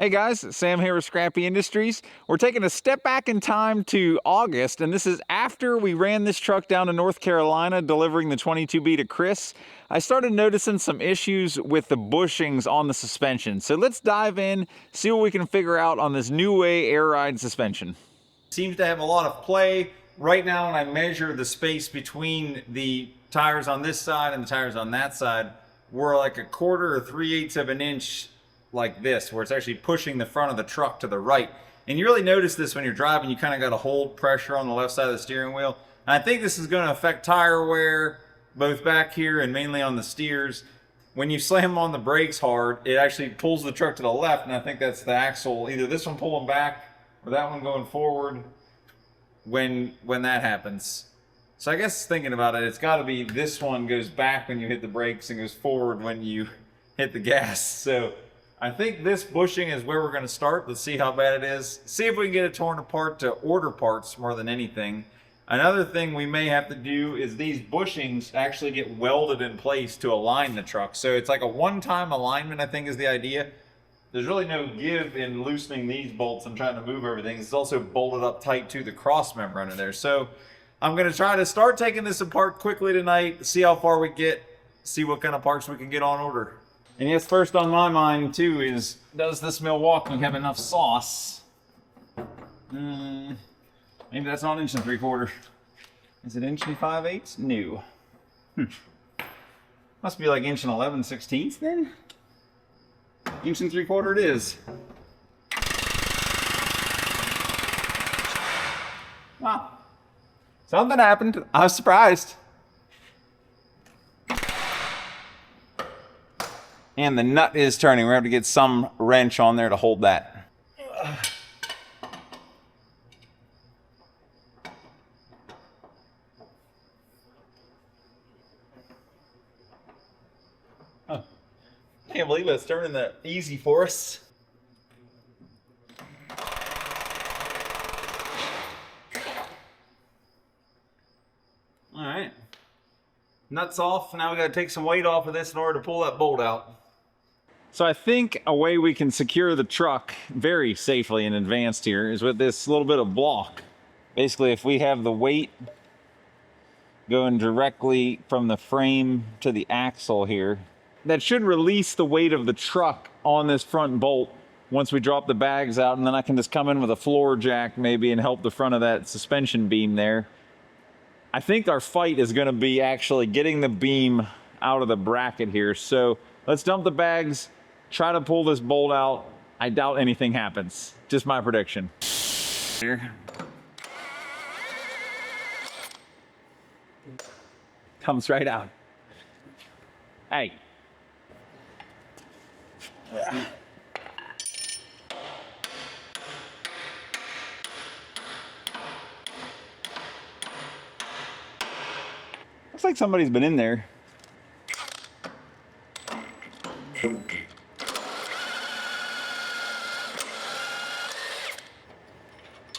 Hey guys, Sam here with Scrappy Industries. We're taking a step back in time to August, and this is after we ran this truck down to North Carolina delivering the 22B to Chris. I started noticing some issues with the bushings on the suspension. So let's dive in, see what we can figure out on this Neway air ride suspension. Seems to have a lot of play. Right now when I measure the space between the tires on this side and the tires on that side, we're like a quarter or 3/8 of an inch like this, where it's actually pushing the front of the truck to the right. And you really notice this when you're driving. You kind of got to hold pressure on the left side of the steering wheel. And I think this is going to affect tire wear, both back here and mainly on the steers. When you slam on the brakes hard, it actually pulls the truck to the left, and I think that's the axle, either this one pulling back or that one going forward when that happens. So I guess thinking about it, it's got to be this one goes back when you hit the brakes and goes forward when you hit the gas. So I think this bushing is where we're going to start. Let's see how bad it is. See if we can get it torn apart to order parts more than anything. Another thing we may have to do is these bushings actually get welded in place to align the truck. So it's like a one-time alignment, I think, is the idea. There's really no give in loosening these bolts and trying to move everything. It's also bolted up tight to the cross member under there. So I'm going to try to start taking this apart quickly tonight, see how far we get, see what kind of parts we can get on order. And yes, first on my mind too is, does this Milwaukee have enough sauce? Maybe that's not 1 3/4 inches. Is it 1 5/8 inches? No. Must be like 1 11/16 inches then? 1 3/4 it is. Wow. Something happened. I was surprised. And the nut is turning. We're going to have to get some wrench on there to hold that. Oh, can't believe it's turning that easy for us. All right. Nuts off. Now we got to take some weight off of this in order to pull that bolt out. So I think a way we can secure the truck very safely and advanced here is with this little bit of block. Basically, if we have the weight going directly from the frame to the axle here, that should release the weight of the truck on this front bolt once we drop the bags out, and then I can just come in with a floor jack maybe and help the front of that suspension beam there. I think our fight is going to be actually getting the beam out of the bracket here. So let's dump the bags, try to pull this bolt out. I doubt anything happens. Just my prediction. Here. Comes right out. Hey. Yeah. Looks like somebody's been in there.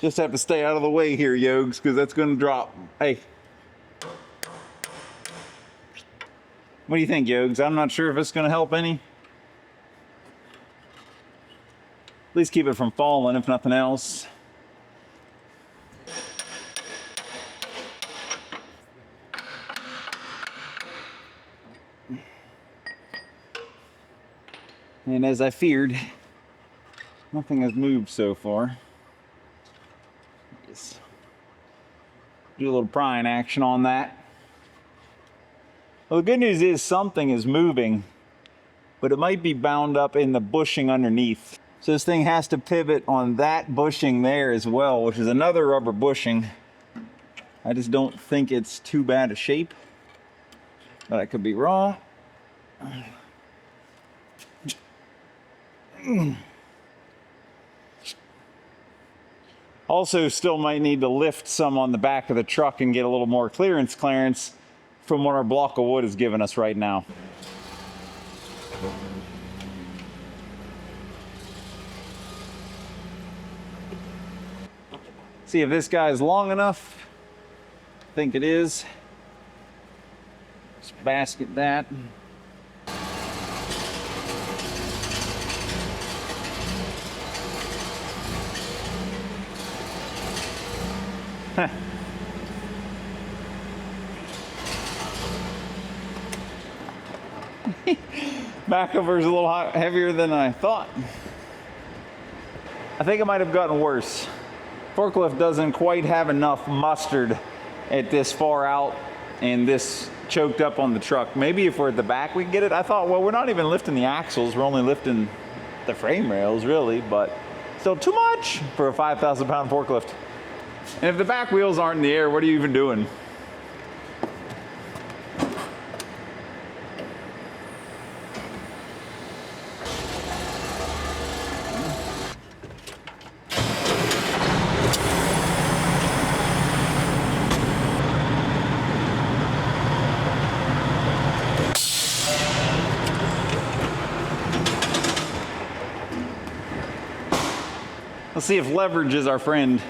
Just have to stay out of the way here, Yogs, because that's going to drop. Hey. What do you think, Yogs? I'm not sure if it's going to help any. At least keep it from falling, if nothing else. And as I feared, nothing has moved so far. Just do a little prying action on that. Well, the good news is something is moving, but it might be bound up in the bushing underneath. So this thing has to pivot on that bushing there as well, which is another rubber bushing. I just don't think it's too bad a shape, but I could be wrong. Also, still might need to lift some on the back of the truck and get a little more clearance from what our block of wood is giving us right now. See if this guy is long enough. I think it is. Just basket that. Back over is a little heavier than I thought. I think it might have gotten worse. Forklift doesn't quite have enough mustard at this far out and this choked up on the truck. Maybe if we're at the back we can get it. I thought, well, we're not even lifting the axles, we're only lifting the frame rails really, but still too much for a 5,000 pound forklift. And if the back wheels aren't in the air, what are you even doing? Let's see if leverage is our friend.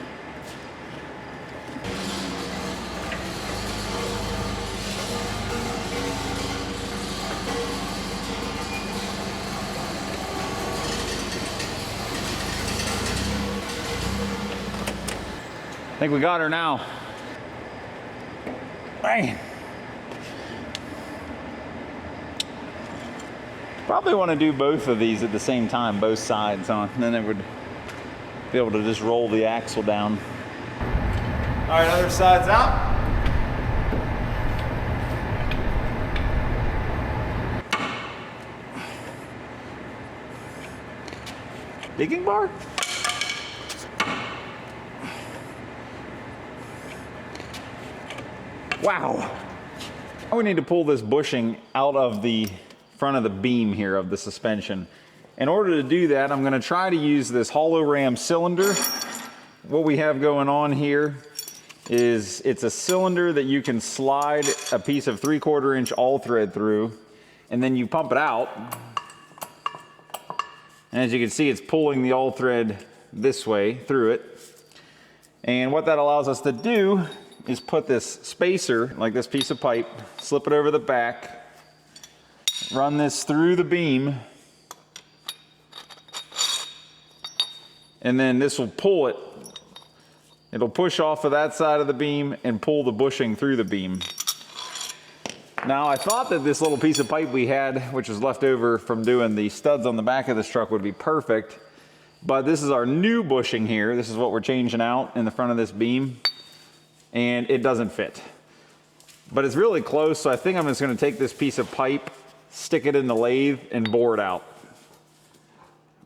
I think we got her now. Bang. Probably want to do both of these at the same time, both sides, huh? And then it would be able to just roll the axle down. All right, other side's out. Digging bar? Wow. We need to pull this bushing out of the front of the beam here of the suspension. In order to do that, I'm going to try to use this hollow ram cylinder. What we have going on here is it's a cylinder that you can slide a piece of 3/4 inch all thread through, and then you pump it out. And as you can see, it's pulling the all thread this way through it. And what that allows us to do is put this spacer, like this piece of pipe, slip it over the back, run this through the beam, and then this will pull it. It'll push off of that side of the beam and pull the bushing through the beam. Now, I thought that this little piece of pipe we had, which was left over from doing the studs on the back of this truck, would be perfect. But this is our new bushing here. This is what we're changing out in the front of this beam. And it doesn't fit. But it's really close, so I think I'm just going to take this piece of pipe, stick it in the lathe, and bore it out.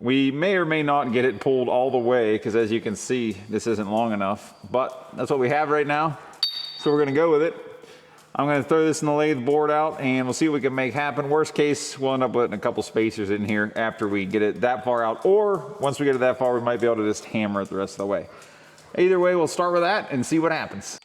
We may or may not get it pulled all the way, because as you can see, this isn't long enough. But that's what we have right now, so we're going to go with it. I'm going to throw this in the lathe, bore it out, and we'll see what we can make happen. Worst case, we'll end up putting a couple spacers in here after we get it that far out, or once we get it that far, we might be able to just hammer it the rest of the way. Either way, we'll start with that and see what happens.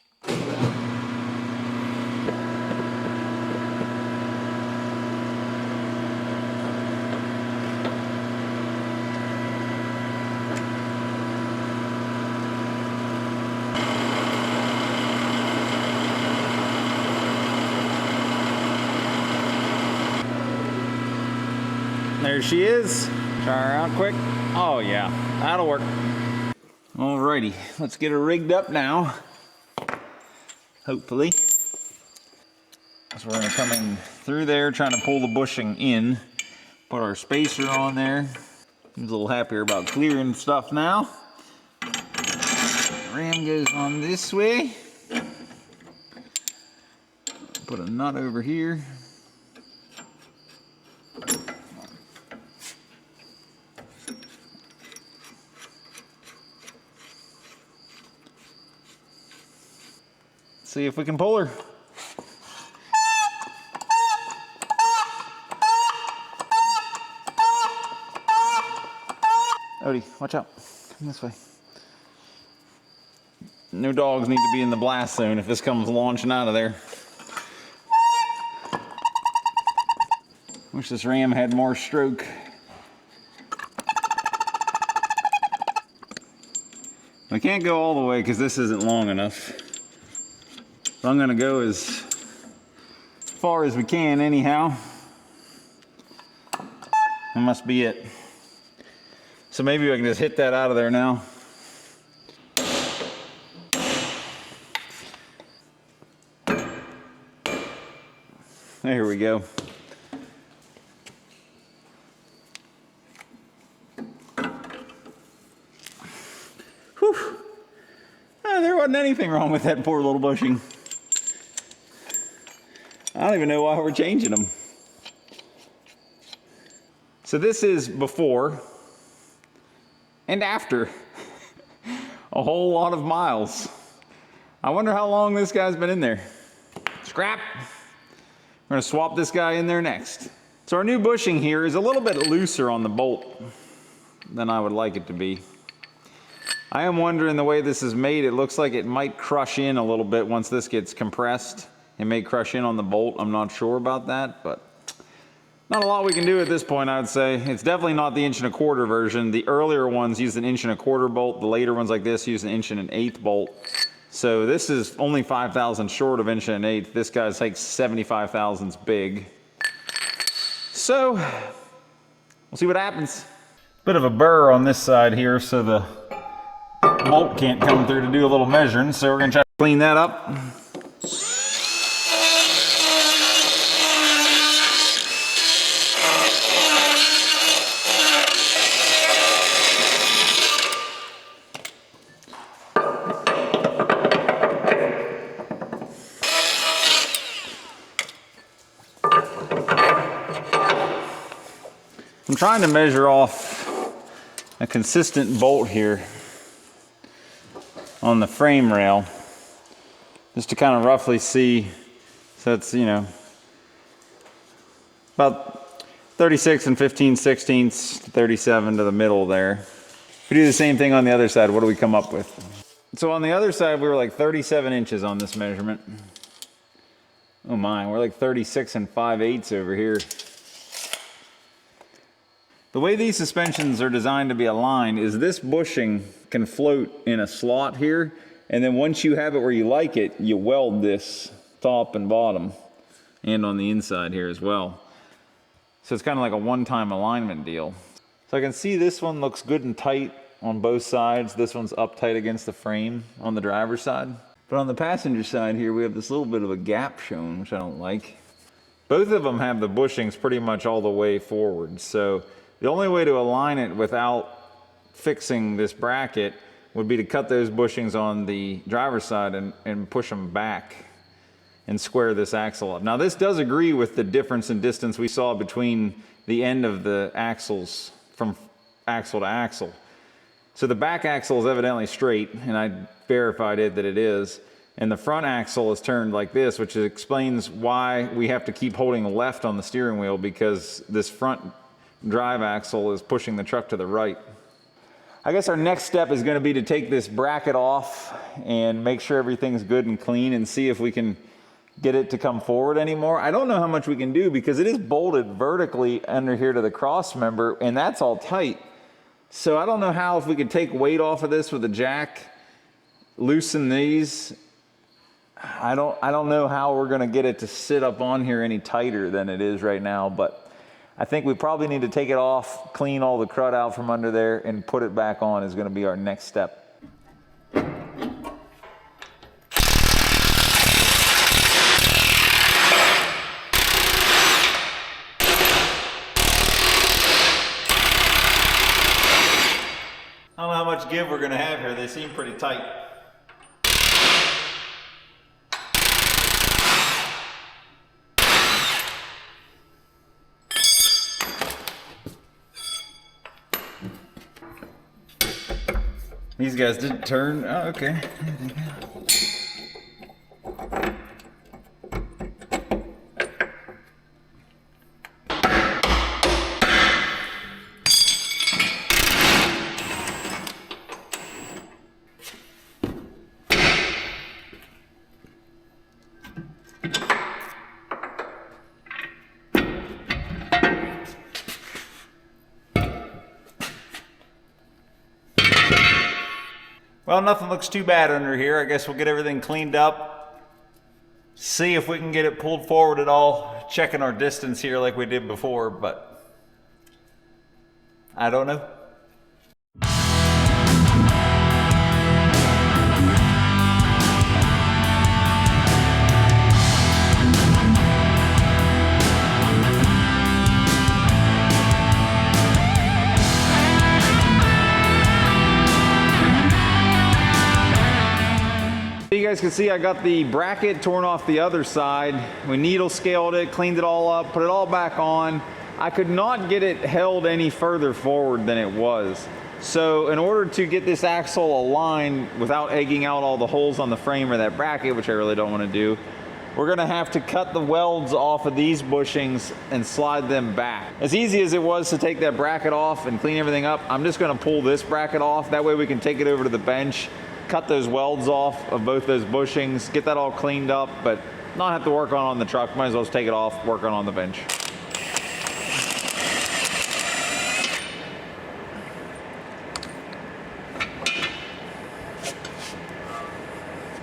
There she is. Try her out quick. Oh yeah, that'll work. Alrighty, let's get her rigged up now. Hopefully. So we're gonna come in through there, trying to pull the bushing in. Put our spacer on there. He's a little happier about clearing stuff now. The ram goes on this way. Put a nut over here. See if we can pull her. Odie, watch out. Come this way. No dogs need to be in the blast zone if this comes launching out of there. Wish this ram had more stroke. I can't go all the way because this isn't long enough. So I'm gonna go as far as we can anyhow. That must be it. So maybe I can just hit that out of there now. There we go. Whew. There wasn't anything wrong with that poor little bushing. I don't even know why we're changing them. So this is before and after a whole lot of miles. I wonder how long this guy's been in there. Scrap. We're gonna swap this guy in there next. So our new bushing here is a little bit looser on the bolt than I would like it to be. I am wondering, the way this is made, it looks like it might crush in a little bit once this gets compressed. It may crush in on the bolt. I'm not sure about that, but not a lot we can do at this point, I would say. It's definitely not the 1 1/4" version. The earlier ones used an 1 1/4" bolt. The later ones like this use an 1 1/8" bolt. So this is only 5 thousandths short of 1 1/8". This guy's like 75 thousandths big. So we'll see what happens. Bit of a burr on this side here, so the bolt can't come through to do a little measuring. So we're gonna try to clean that up. I'm trying to measure off a consistent bolt here on the frame rail, just to kind of roughly see. So it's, you know, about 36 and 15/16, 37 to the middle there. If we do the same thing on the other side, what do we come up with? So on the other side, we were like 37 inches on this measurement. Oh my, we're like 36 and 5/8 over here. The way these suspensions are designed to be aligned is this bushing can float in a slot here, and then once you have it where you like it, you weld this top and bottom, and on the inside here as well. So it's kind of like a one-time alignment deal. So I can see this one looks good and tight on both sides. This one's up tight against the frame on the driver's side. But on the passenger side here, we have this little bit of a gap shown, which I don't like. Both of them have the bushings pretty much all the way forward. So the only way to align it without fixing this bracket would be to cut those bushings on the driver's side and push them back and square this axle up. Now this does agree with the difference in distance we saw between the end of the axles from axle to axle. So the back axle is evidently straight, and I verified it that it is. And the front axle is turned like this, which explains why we have to keep holding left on the steering wheel, because this front drive axle is pushing the truck to the right. I guess our next step is going to be to take this bracket off and make sure everything's good and clean, and see if we can get it to come forward anymore. I don't know how much we can do, because it is bolted vertically under here to the cross member, and that's all tight. So I don't know how, if we could take weight off of this with a jack, loosen these. I don't know how we're going to get it to sit up on here any tighter than it is right now, but I think we probably need to take it off, clean all the crud out from under there, and put it back on is going to be our next step. I don't know how much give we're going to have here. They seem pretty tight. These guys didn't turn. Oh, okay. Well, nothing looks too bad under here. I guess we'll get everything cleaned up, see if we can get it pulled forward at all, checking our distance here like we did before, but I don't know. guys can see, I got the bracket torn off the other side. We needle scaled it, cleaned it all up, put it all back on. I could not get it held any further forward than it was. So in order to get this axle aligned without egging out all the holes on the frame or that bracket, which I really don't want to do, we're gonna have to cut the welds off of these bushings and slide them back. As easy as it was to take that bracket off and clean everything up, I'm just gonna pull this bracket off. That way we can take it over to the bench, cut those welds off of both those bushings, get that all cleaned up, but not have to work on the truck. Might as well just take it off, work on the bench.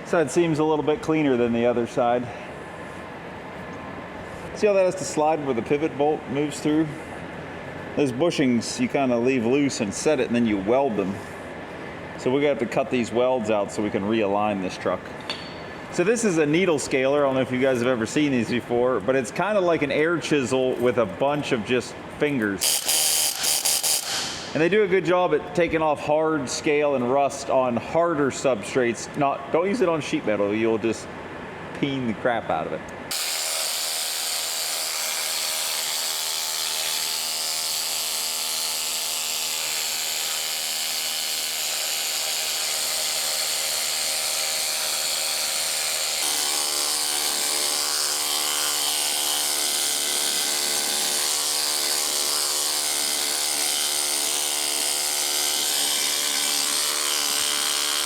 Side seems a little bit cleaner than the other side. See how that has to slide where the pivot bolt moves through? Those bushings you kind of leave loose and set it, and then you weld them. So we're gonna have to cut these welds out so we can realign this truck. So this is a needle scaler. I don't know if you guys have ever seen these before, but it's kind of like an air chisel with a bunch of just fingers. And they do a good job at taking off hard scale and rust on harder substrates. Don't use it on sheet metal, you'll just peen the crap out of it.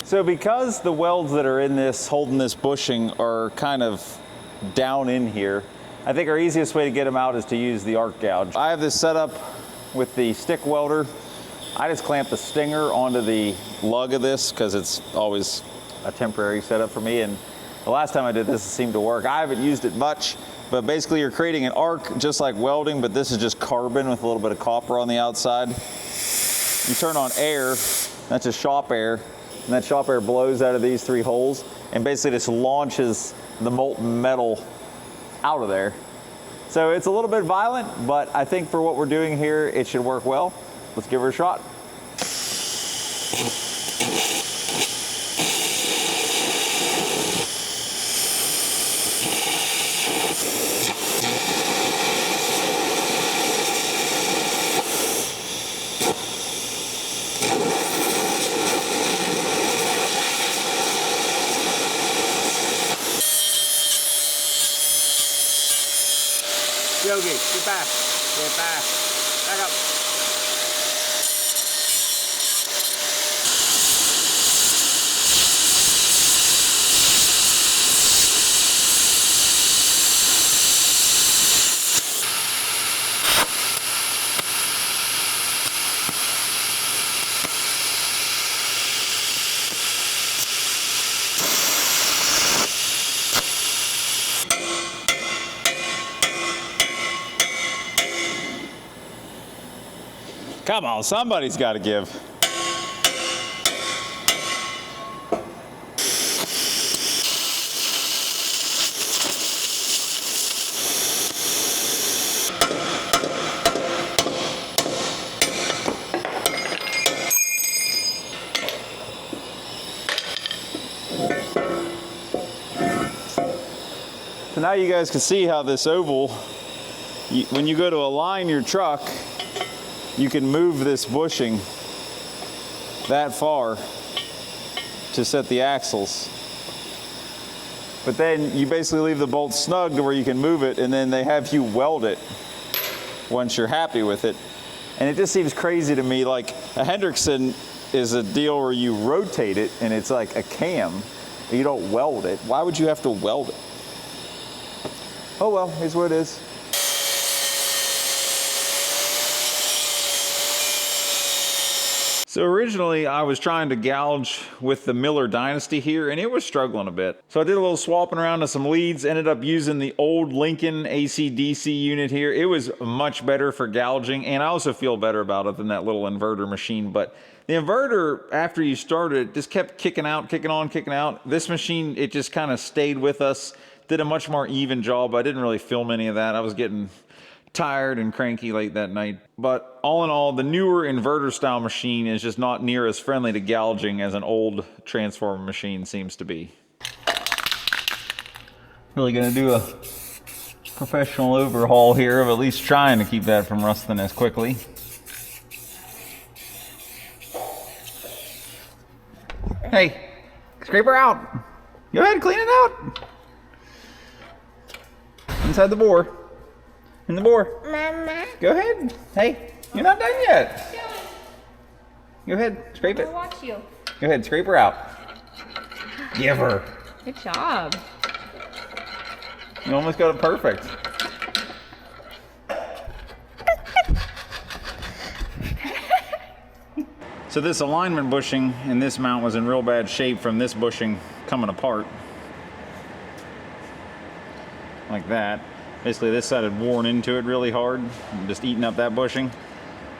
So because the welds that are in this, holding this bushing, are kind of down in here, I think our easiest way to get them out is to use the arc gouge. I have this set up with the stick welder. I just clamp the stinger onto the lug of this because it's always a temporary setup for me. And the last time I did this, it seemed to work. I haven't used it much, but basically you're creating an arc just like welding, but this is just carbon with a little bit of copper on the outside. You turn on air, that's just shop air. And that shop air blows out of these three holes and basically just launches the molten metal out of there. So it's a little bit violent, but I think for what we're doing here, it should work well. Let's give her a shot. Yogi, get back. Get back. Back up. Come on, somebody's got to give. So now you guys can see how this oval, when you go to align your truck, you can move this bushing that far to set the axles. But then you basically leave the bolt snug to where you can move it, and then they have you weld it once you're happy with it. And it just seems crazy to me, like a Hendrickson is a deal where you rotate it and it's like a cam, and you don't weld it. Why would you have to weld it? Oh well, here's what it is. So originally I was trying to gouge with the Miller Dynasty here, and it was struggling a bit. So I did a little swapping around to some leads, ended up using the old Lincoln AC/DC unit here. It was much better for gouging, and I also feel better about it than that little inverter machine. But the inverter, after you started it, just kept kicking out, kicking on, kicking out. This machine, it just kind of stayed with us, did a much more even job. I didn't really film any of that. I was getting tired and cranky late that night. But all in all, the newer inverter style machine is just not near as friendly to gouging as an old transformer machine seems to be. Really gonna do a professional overhaul here of at least trying to keep that from rusting as quickly. Hey, scrape her out. Go ahead, clean it out. Inside the bore. In the bore. Mama. Go ahead. Hey, you're not done yet. Go ahead, scrape it. I'll watch you. Go ahead, scrape her out. Give her. Good job. You almost got it perfect. So this alignment bushing in this mount was in real bad shape from this bushing coming apart. Like that. Basically this side had worn into it really hard, just eating up that bushing.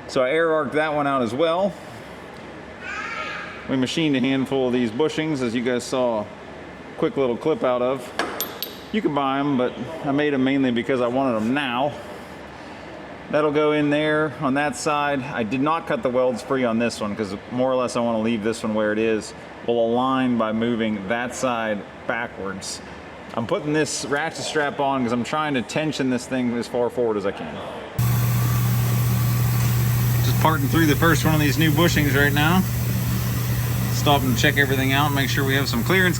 So I air arced that one out as well. We machined a handful of these bushings, as you guys saw a quick little clip out of. You can buy them, but I made them mainly because I wanted them now. That'll go in there on that side. I did not cut the welds free on this one because more or less I want to leave this one where it is. We'll align by moving that side backwards. I'm putting this ratchet strap on because I'm trying to tension this thing as far forward as I can. Just parting through the first one of these new bushings right now. Stop and check everything out and make sure we have some clearance.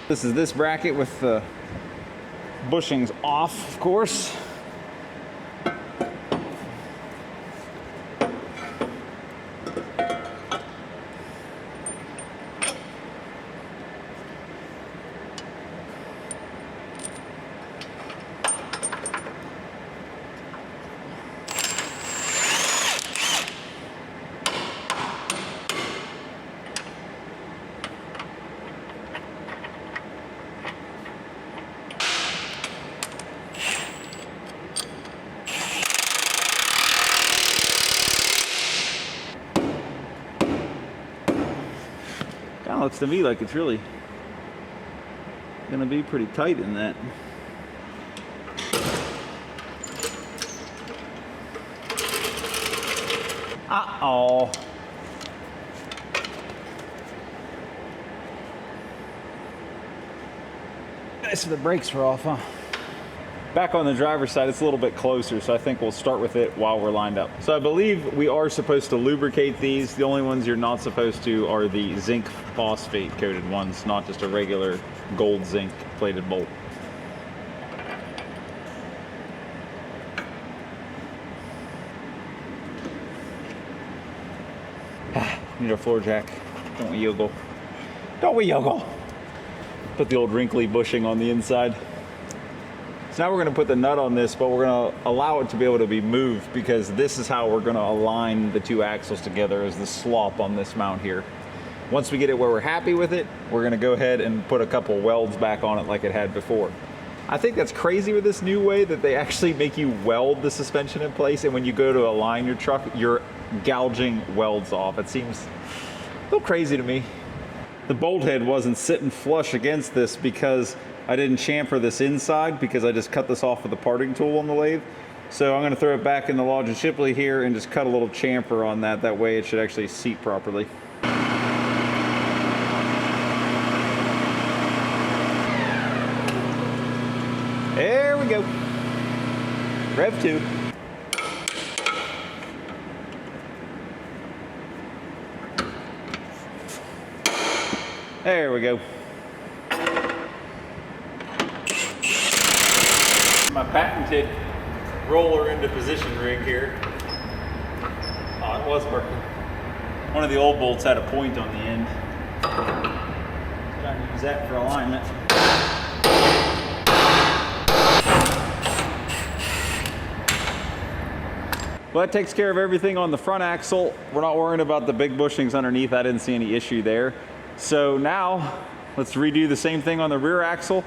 This is this bracket with the bushings off, of course. Kind of looks to me like it's really gonna be pretty tight in that. Uh-oh. Nice, the brakes were off, huh? Back on the driver's side, it's a little bit closer, so I think we'll start with it while we're lined up. So I believe we are supposed to lubricate these. The only ones you're not supposed to are the zinc phosphate coated ones, not just a regular gold zinc plated bolt. Need our floor jack. Don't we yogle? Don't we yogle? Put the old wrinkly bushing on the inside. So now we're going to put the nut on this, but we're going to allow it to be able to be moved because this is how we're going to align the two axles together as the slop on this mount here. Once we get it where we're happy with it, we're going to go ahead and put a couple welds back on it like it had before. I think that's crazy with this Neway that they actually make you weld the suspension in place, and when you go to align your truck, you're gouging welds off. It seems a little crazy to me. The bolt head wasn't sitting flush against this because I didn't chamfer this inside because I just cut this off with a parting tool on the lathe. So I'm going to throw it back in the Lodge and Shipley here and just cut a little chamfer on that. That way it should actually seat properly. There we go. Rev 2. There we go. My patented roller into position rig here. Oh, it was working. One of the old bolts had a point on the end. Trying to use that for alignment. Well, that takes care of everything on the front axle. We're not worrying about the big bushings underneath. I didn't see any issue there. So now let's redo the same thing on the rear axle.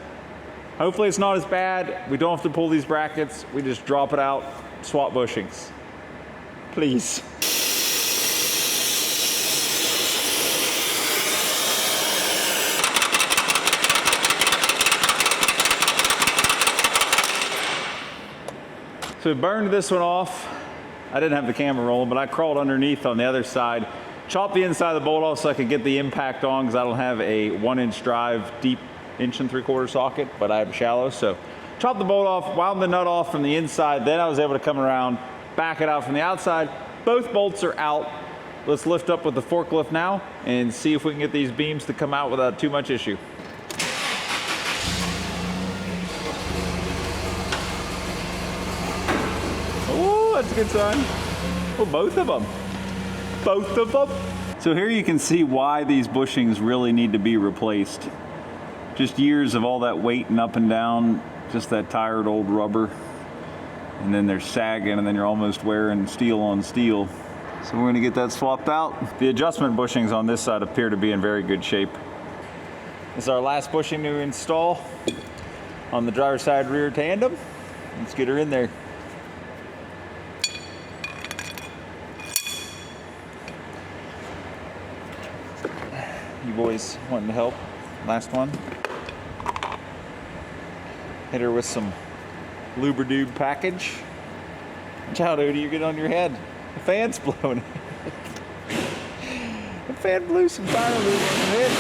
Hopefully it's not as bad. We don't have to pull these brackets. We just drop it out, swap bushings. Please. So we burned this one off. I didn't have the camera rolling, but I crawled underneath on the other side, chopped the inside of the bolt off so I could get the impact on, because I don't have a 1-inch drive deep 1 3/4 socket, but I have shallow. So chopped the bolt off, wound the nut off from the inside, then I was able to come around, back it out from the outside. Both bolts are out. Let's lift up with the forklift now and see if we can get these beams to come out without too much issue. Oh, that's a good sign. Oh, both of them. Both of them. So here you can see why these bushings really need to be replaced. Just years of all that weight and up and down, just that tired old rubber. And then they're sagging, and then you're almost wearing steel on steel. So we're gonna get that swapped out. The adjustment bushings on this side appear to be in very good shape. This is our last bushing to install on the driver's side rear tandem. Let's get her in there. You boys wanting to help? Last one. Hit her with some Luberdube package. Watch out, Odie, you get on your head. The fan's blowing. The fan blew some fire lube on your head.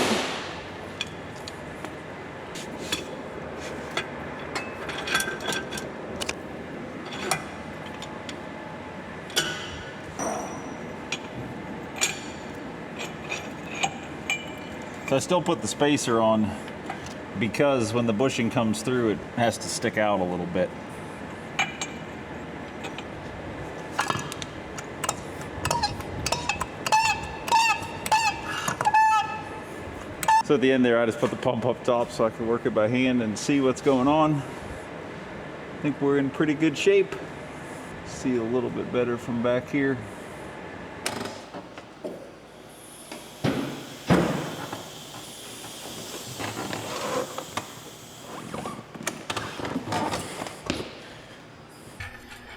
So I still put the spacer on because when the bushing comes through, it has to stick out a little bit. So at the end there, I just put the pump up top so I can work it by hand and see what's going on. I think we're in pretty good shape. See a little bit better from back here.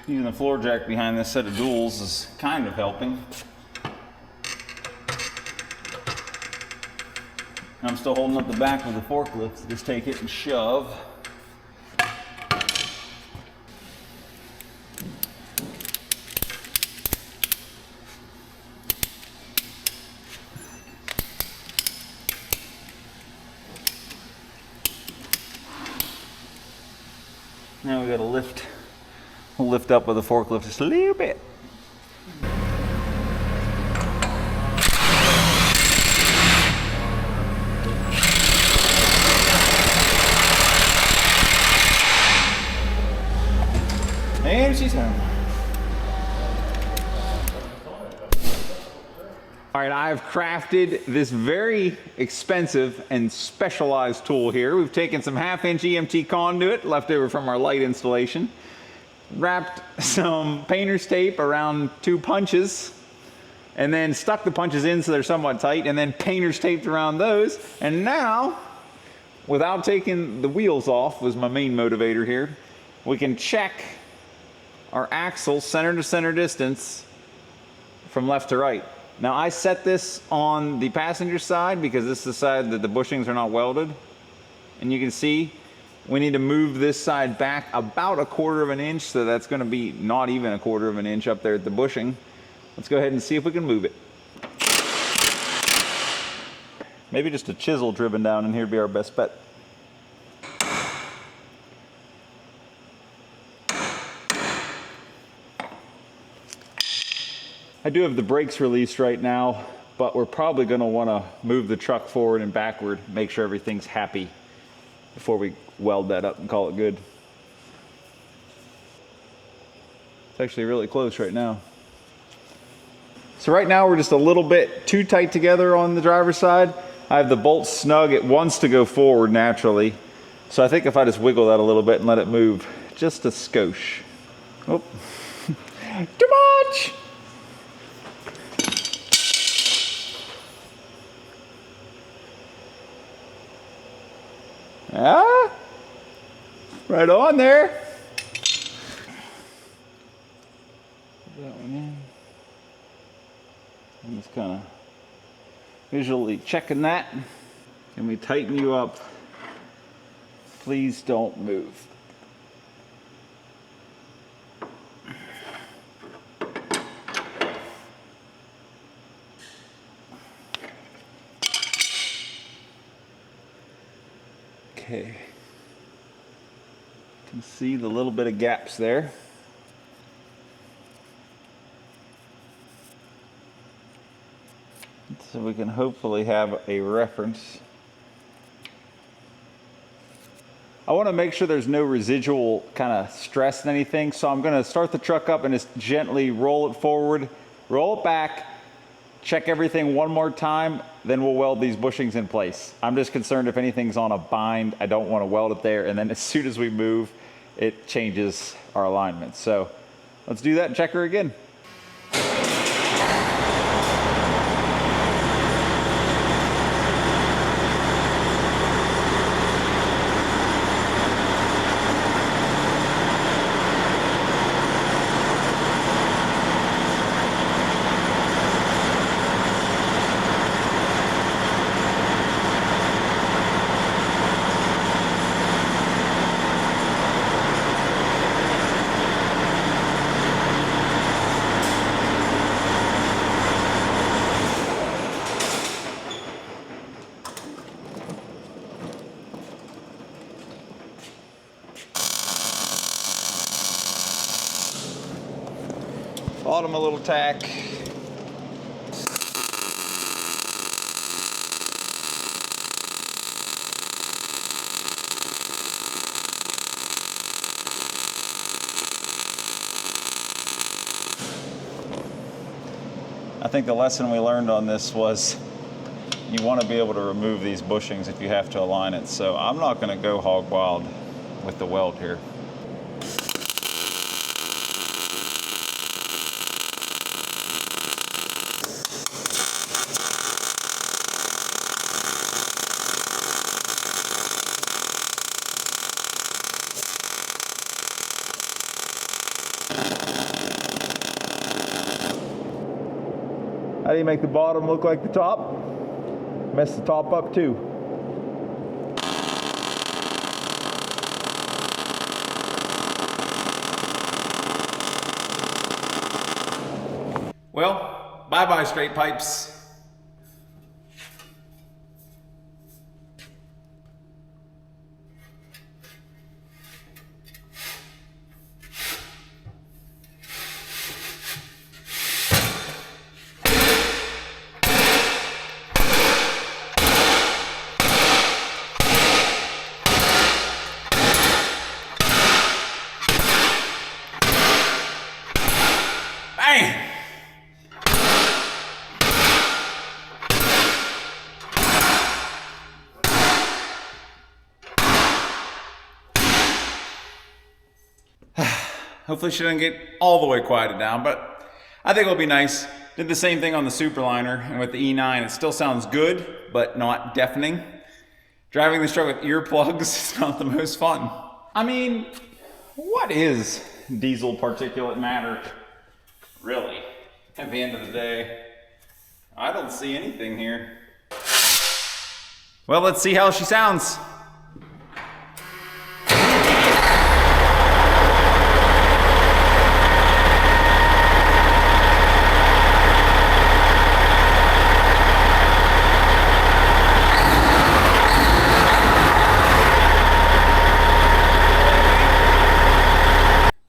Using the floor jack behind this set of duals is kind of helping. I'm still holding up the back with the forklift, so just take it and shove. Now we gotta lift. We'll lift up with the forklift just a little bit. And she's home. All right, I've crafted this very expensive and specialized tool here. We've taken some 1/2-inch EMT conduit left over from our light installation, wrapped some painter's tape around 2 punches, and then stuck the punches in so they're somewhat tight, and then painter's taped around those. And now, without taking the wheels off, was my main motivator here, we can check our axle center to center distance from left to right. Now I set this on the passenger side because this is the side that the bushings are not welded. And you can see we need to move this side back about 1/4 inch, so that's gonna be not even 1/4 inch up there at the bushing. Let's go ahead and see if we can move it. Maybe just a chisel driven down in here would be our best bet. I do have the brakes released right now, but we're probably going to want to move the truck forward and backward, make sure everything's happy before we weld that up and call it good. It's actually really close right now. So right now we're just a little bit too tight together on the driver's side. I have the bolt snug. It wants to go forward naturally. So I think if I just wiggle that a little bit and let it move just a skosh. Oh, too much! Ah, right on there. Put that one in. I'm just kind of visually checking that. Can we tighten you up? Please don't move. Okay. You can see the little bit of gaps there. So we can hopefully have a reference. I want to make sure there's no residual kind of stress in anything, so I'm going to start the truck up and just gently roll it forward, roll it back, check everything one more time, then we'll weld these bushings in place. I'm just concerned if anything's on a bind, I don't want to weld it there, and then as soon as we move, it changes our alignment. So let's do that and check her again. Bottom a little tack. I think the lesson we learned on this was you want to be able to remove these bushings if you have to align it. So I'm not going to go hog wild with the weld here. How do you make the bottom look like the top? Mess the top up too. Well, bye-bye straight pipes. Bang! Hopefully she doesn't get all the way quieted down, but I think it'll be nice. Did the same thing on the Superliner, and with the E9, it still sounds good, but not deafening. Driving this truck with earplugs is not the most fun. I mean, what is diesel particulate matter, really? At the end of the day, I don't see anything here. Well, let's see how she sounds.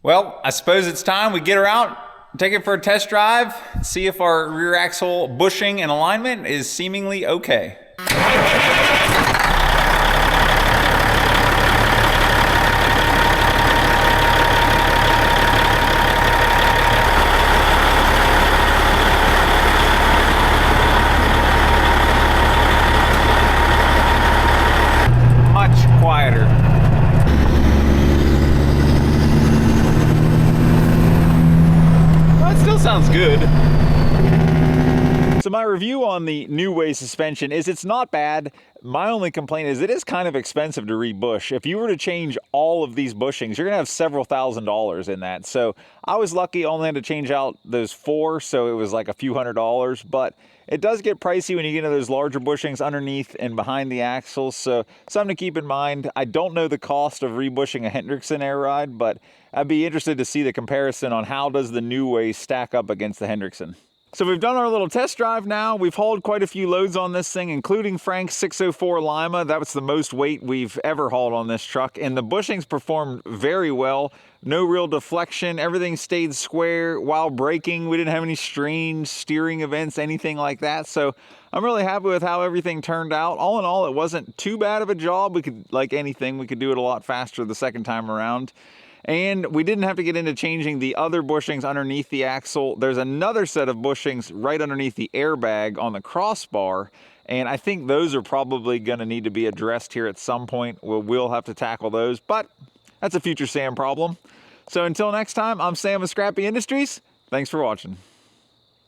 Well, I suppose it's time we get her out, take it for a test drive, see if our rear axle bushing and alignment is seemingly okay. Much quieter. Sounds good. So my review on the Neway suspension is it's not bad. My only complaint is it is kind of expensive to rebush. If you were to change all of these bushings, you're gonna have several $1,000s in that. So I was lucky, only had to change out those 4, so it was like a few $100s, but it does get pricey when you get into those larger bushings underneath and behind the axles, so something to keep in mind. I don't know the cost of rebushing a Hendrickson air ride, but I'd be interested to see the comparison on how does the Neway stack up against the Hendrickson. So we've done our little test drive now. We've hauled quite a few loads on this thing, including Frank's 604 Lima. That was the most weight we've ever hauled on this truck. And the bushings performed very well. No real deflection. Everything stayed square while braking. We didn't have any strange steering events, anything like that. So I'm really happy with how everything turned out. All in all, it wasn't too bad of a job. We could, like anything, we could do it a lot faster the second time around. And we didn't have to get into changing the other bushings underneath the axle. There's another set of bushings right underneath the airbag on the crossbar. And I think those are probably going to need to be addressed here at some point. We'll have to tackle those, but that's a future Sam problem. So until next time, I'm Sam with Scrappy Industries. Thanks for watching.